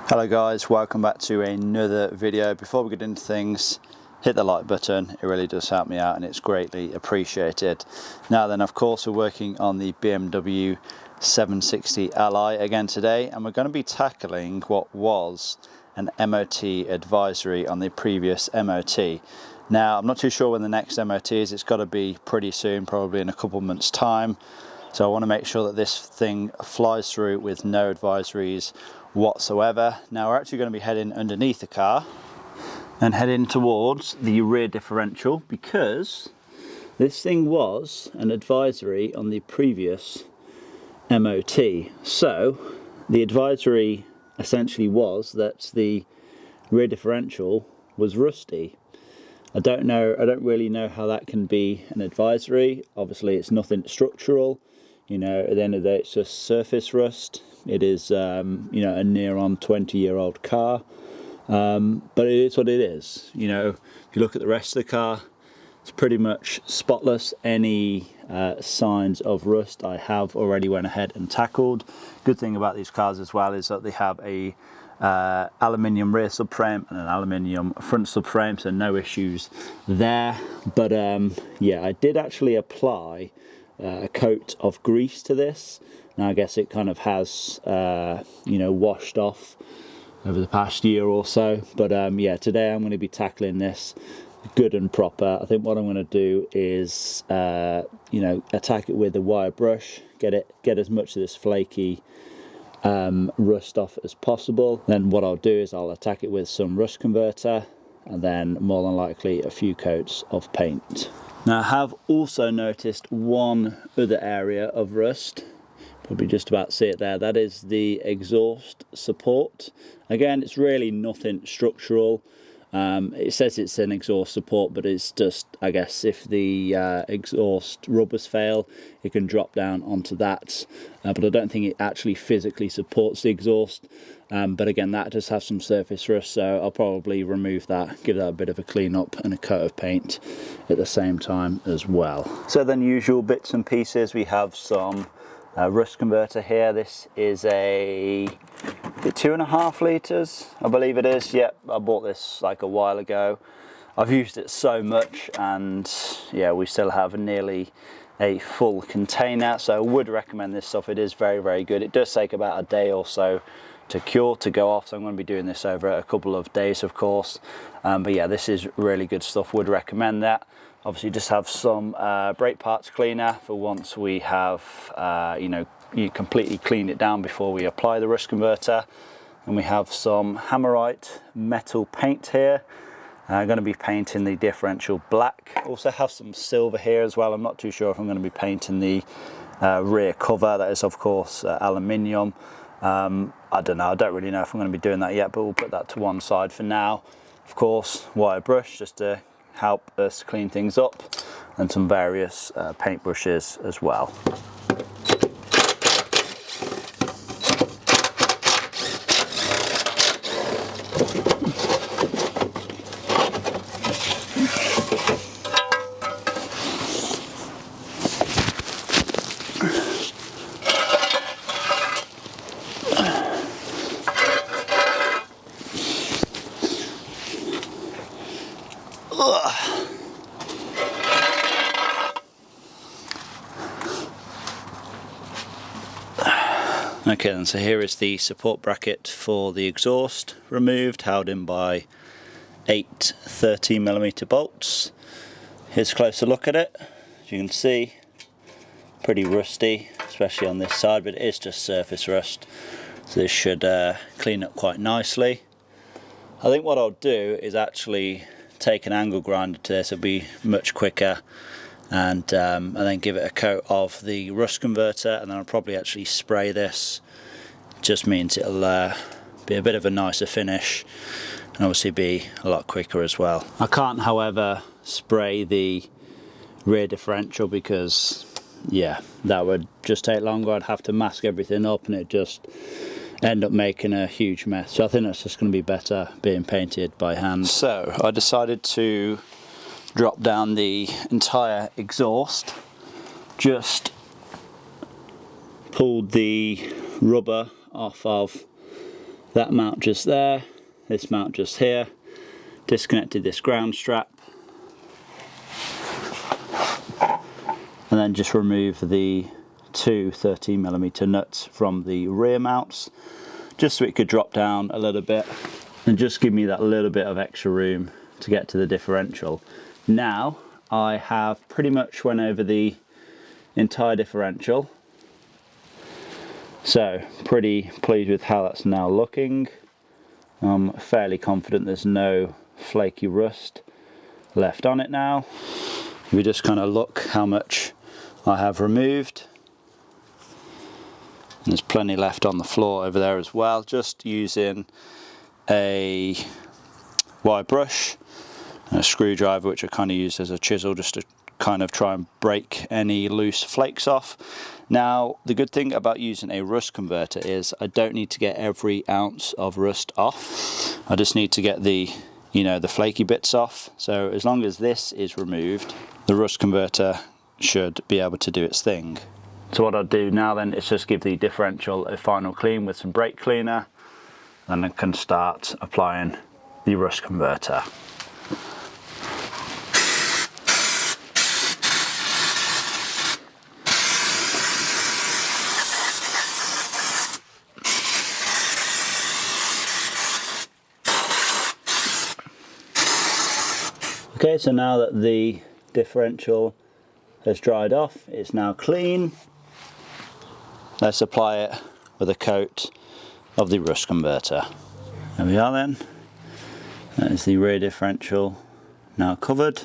Hello guys, welcome back to another video. Before we get into things, hit the like button, it really does help me out and it's greatly appreciated. Now then, of course, we're working on the BMW 760 Li again today, and we're going to be tackling what was an MOT advisory on the previous MOT. Now, I'm not too sure when the next MOT is. It's got to be pretty soon, probably in a couple months time. So I want to make sure that this thing flies through with no advisories whatsoever. Now we're actually going to be heading underneath the car and heading towards the rear differential, because this thing was an advisory on the previous MOT. So the advisory essentially was that the rear differential was rusty. I don't really know how that can be an advisory. Obviously it's nothing structural, you know, at the end of the day it's just surface rust. It is you know, a near on 20-year-old car, but it is what it is. You know, if you look at the rest of the car, it's pretty much spotless. Any signs of rust I have already went ahead and tackled. Good thing about these cars as well is that they have a aluminium rear subframe and an aluminium front subframe, so no issues there. But yeah, I did actually apply a coat of grease to this. Now I guess it kind of has you know, washed off over the past year or so, but yeah, today I'm going to be tackling this good and proper. I think what I'm going to do is you know, attack it with a wire brush, get as much of this flaky rust off as possible. Then what I'll do is I'll attack it with some rust converter and then more than likely a few coats of paint. Now I have also noticed one other area of rust. Probably just about see it there. That is the exhaust support. Again, it's really nothing structural. It says it's an exhaust support, but it's just, I guess, if the exhaust rubbers fail, it can drop down onto that. But I don't think it actually physically supports the exhaust. But again, that just has some surface rust, so I'll probably remove that, give that a bit of a clean up and a coat of paint at the same time as well. So then, usual bits and pieces, we have some rust converter here. This is a 2.5 litres, I believe it is. Yep, I bought this like a while ago. I've used it so much, and yeah, we still have nearly a full container, so I would recommend this stuff. It is very, very good. It does take about a day or so to cure, to go off, so I'm going to be doing this over a couple of days, of course. But yeah, this is really good stuff, would recommend that. Obviously just have some brake parts cleaner for once we have you know, you completely clean it down before we apply the rust converter. And we have some Hammerite metal paint here. I'm going to be painting the differential black. Also have some silver here as well. I'm not too sure if I'm going to be painting the rear cover. That is of course aluminium. I don't know, I don't really know if I'm going to be doing that yet, but we'll put that to one side for now. Of course, wire brush just to help us clean things up, and some various paint brushes as well. Okay then, so here is the support bracket for the exhaust removed, held in by 8 13mm bolts. Here's a closer look at it. As you can see, pretty rusty, especially on this side, but it is just surface rust, so this should clean up quite nicely. I think what I'll do is actually take an angle grinder to this. It'll be much quicker, and then give it a coat of the rust converter, and then I'll probably actually spray this. Just means it'll be a bit of a nicer finish and obviously be a lot quicker as well. I can't, however, spray the rear differential because, yeah, that would just take longer. I'd have to mask everything up and it just end up making a huge mess. So I think that's just going to be better being painted by hand. So I decided to drop down the entire exhaust, just pulled the rubber off of that mount just there, this mount just here, disconnected this ground strap, and then just remove the two 13mm nuts from the rear mounts, just so it could drop down a little bit and just give me that little bit of extra room to get to the differential. Now I have pretty much went over the entire differential, so pretty pleased with how that's now looking. I'm fairly confident there's no flaky rust left on it now. If we just kind of look how much I have removed, and there's plenty left on the floor over there as well, just using a wire brush and a screwdriver, which I kind of used as a chisel just to kind of try and break any loose flakes off. Now the good thing about using a rust converter is I don't need to get every ounce of rust off. I just need to get the, you know, the flaky bits off. So as long as this is removed, the rust converter should be able to do its thing. So what I'll do now then is just give the differential a final clean with some brake cleaner, and I can start applying the rust converter. Okay, so now that the differential has dried off, it's now clean. Let's apply it with a coat of the rust converter. There we are then. That is the rear differential now covered.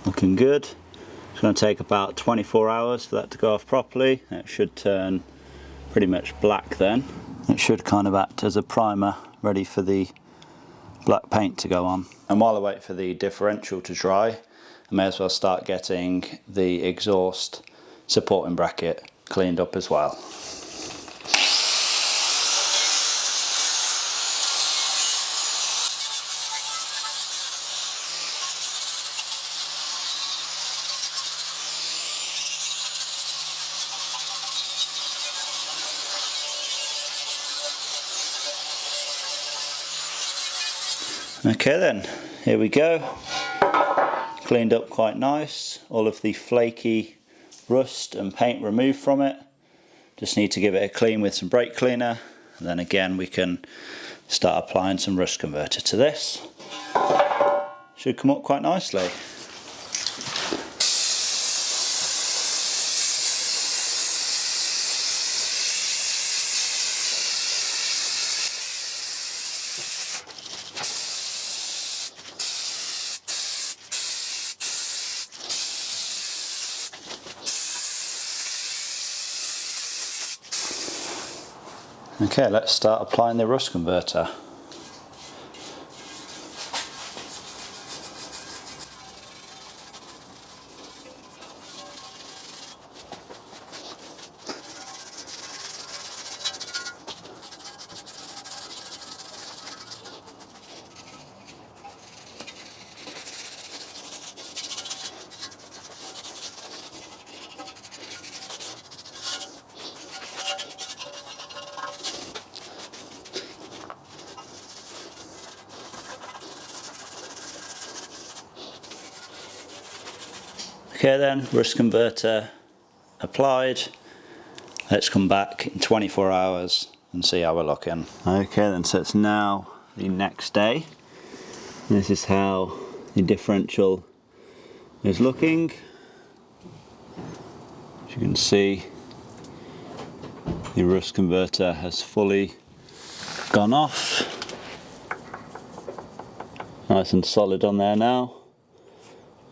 Looking good. It's going to take about 24 hours for that to go off properly. It should turn pretty much black then. It should kind of act as a primer, ready for the black paint to go on. And while I wait for the differential to dry, I may as well start getting the exhaust supporting bracket cleaned up as well. Okay then, here we go. Cleaned up quite nice. All of the flaky rust and paint removed from it. Just need to give it a clean with some brake cleaner, and then again we can start applying some rust converter to this. Should come up quite nicely. Okay, let's start applying the rust converter. Okay then, rust converter applied. Let's come back in 24 hours and see how we're looking. Okay then, so it's now the next day. This is how the differential is looking. As you can see, the rust converter has fully gone off. Nice and solid on there now.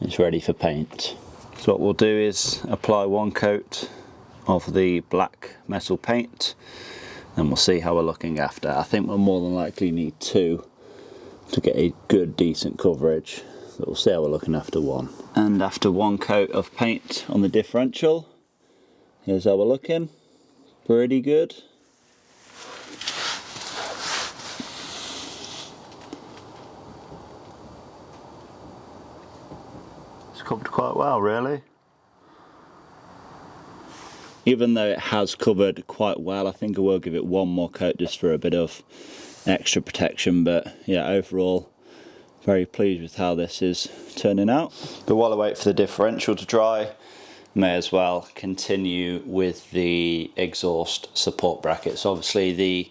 It's ready for paint. So what we'll do is apply one coat of the black metal paint, and we'll see how we're looking after. I think we'll more than likely need two to get a good decent coverage, but we'll see how we're looking after one. And after one coat of paint on the differential, here's how we're looking. Pretty good. Covered quite well, really. even though it has covered quite well, I think I will give it one more coat just for a bit of extra protection. But yeah, overall very pleased with how this is turning out. But while I wait for the differential to dry, may as well continue with the exhaust support brackets. Obviously the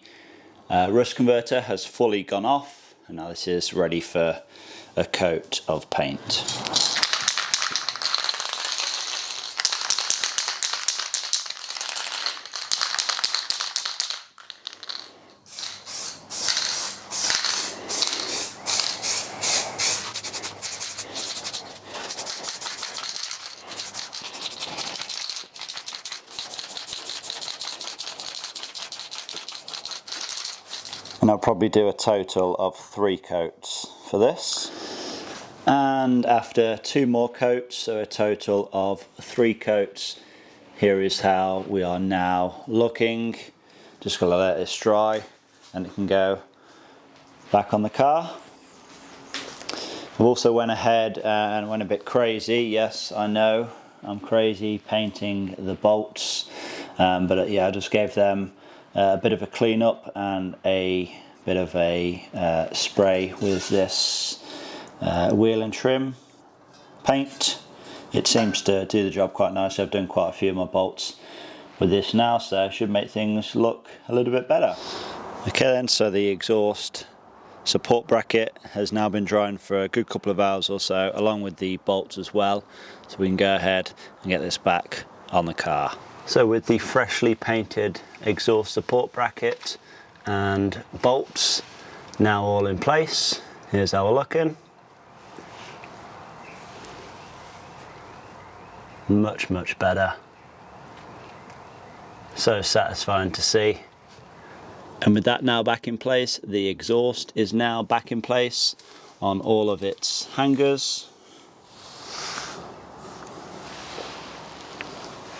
rust converter has fully gone off, and now this is ready for a coat of paint. And I'll probably do a total of 3 coats for this. And after 2 more coats, so a total of 3 coats, here is how we are now looking. Just gonna let this dry and it can go back on the car. I've also went ahead and went a bit crazy. Yes, I know I'm crazy painting the bolts, but yeah, I just gave them a bit of a clean up and a bit of a spray with this wheel and trim paint. It seems to do the job quite nicely. I've done quite a few of my bolts with this now, so it should make things look a little bit better. Okay then, so the exhaust support bracket has now been drying for a good couple of hours or so, along with the bolts as well, so we can go ahead and get this back on the car. So with the freshly painted exhaust support bracket and bolts now all in place, here's how we're looking. Much better. So satisfying to see. And with that now back in place, the exhaust is now back in place on all of its hangers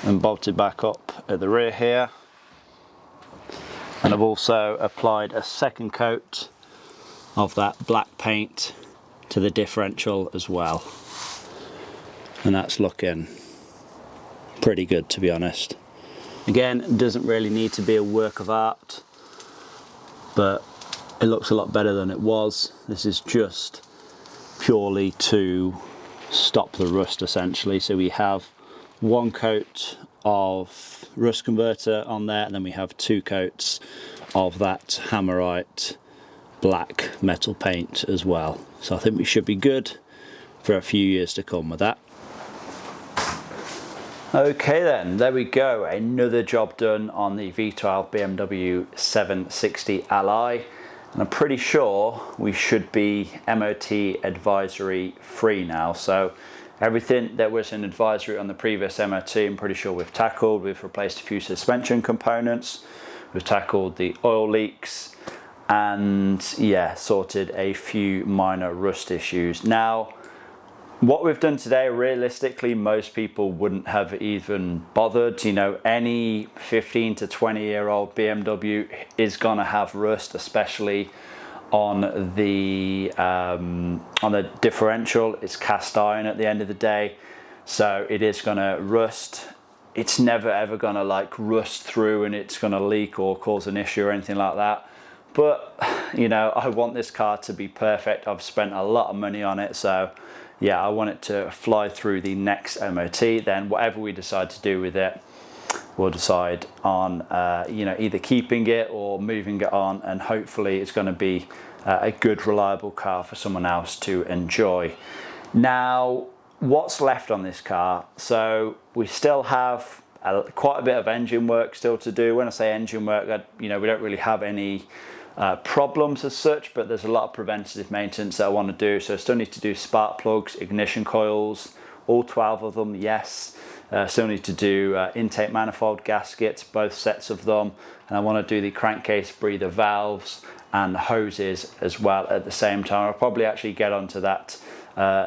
and bolted back up at the rear here. And I've also applied a second coat of that black paint to the differential as well, and that's looking pretty good, to be honest. Again, it doesn't really need to be a work of art, but it looks a lot better than it was. This is just purely to stop the rust, essentially. So we have 1 coat of rust converter on there, and then we have 2 coats of that Hammerite black metal paint as well. So I think we should be good for a few years to come with that. Okay then, there we go, another job done on the V12 BMW 760 Ally, and I'm pretty sure we should be MOT advisory free now. So everything that was an advisory on the previous MOT, I'm pretty sure we've tackled. We've replaced a few suspension components, we've tackled the oil leaks, and yeah, sorted a few minor rust issues. Now, what we've done today, realistically, most people wouldn't have even bothered. You know, any 15 to 20 year old BMW is gonna have rust, especially on the differential. It's cast iron at the end of the day, so it is gonna rust. It's never ever gonna like rust through and it's gonna leak or cause an issue or anything like that. But you know, I want this car to be perfect. I've spent a lot of money on it, so yeah, I want it to fly through the next MOT. Then whatever we decide to do with it, we'll decide on you know, either keeping it or moving it on, and hopefully it's going to be a good, reliable car for someone else to enjoy. Now, what's left on this car? So we still have quite a bit of engine work still to do. When I say engine work, you know, we don't really have any problems as such, but there's a lot of preventative maintenance that I want to do. So I still need to do spark plugs, ignition coils, all 12 of them, yes. Still need to do intake manifold gaskets, both sets of them, and I want to do the crankcase breather valves and hoses as well at the same time. I'll probably actually get onto that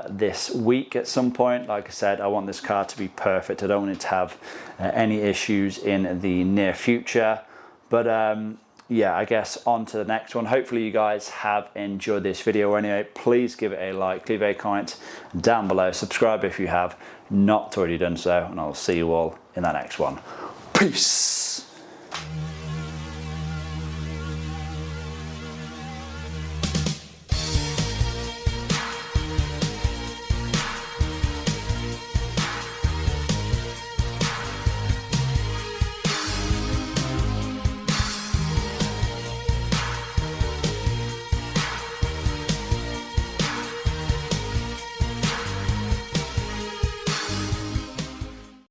this week at some point. Like I said, I want this car to be perfect. I don't want it to have any issues in the near future. But yeah, I guess on to the next one. Hopefully you guys have enjoyed this video anyway. Please give it a like, leave a comment down below, subscribe if you have not already done so, and I'll see you all in the next one. Peace.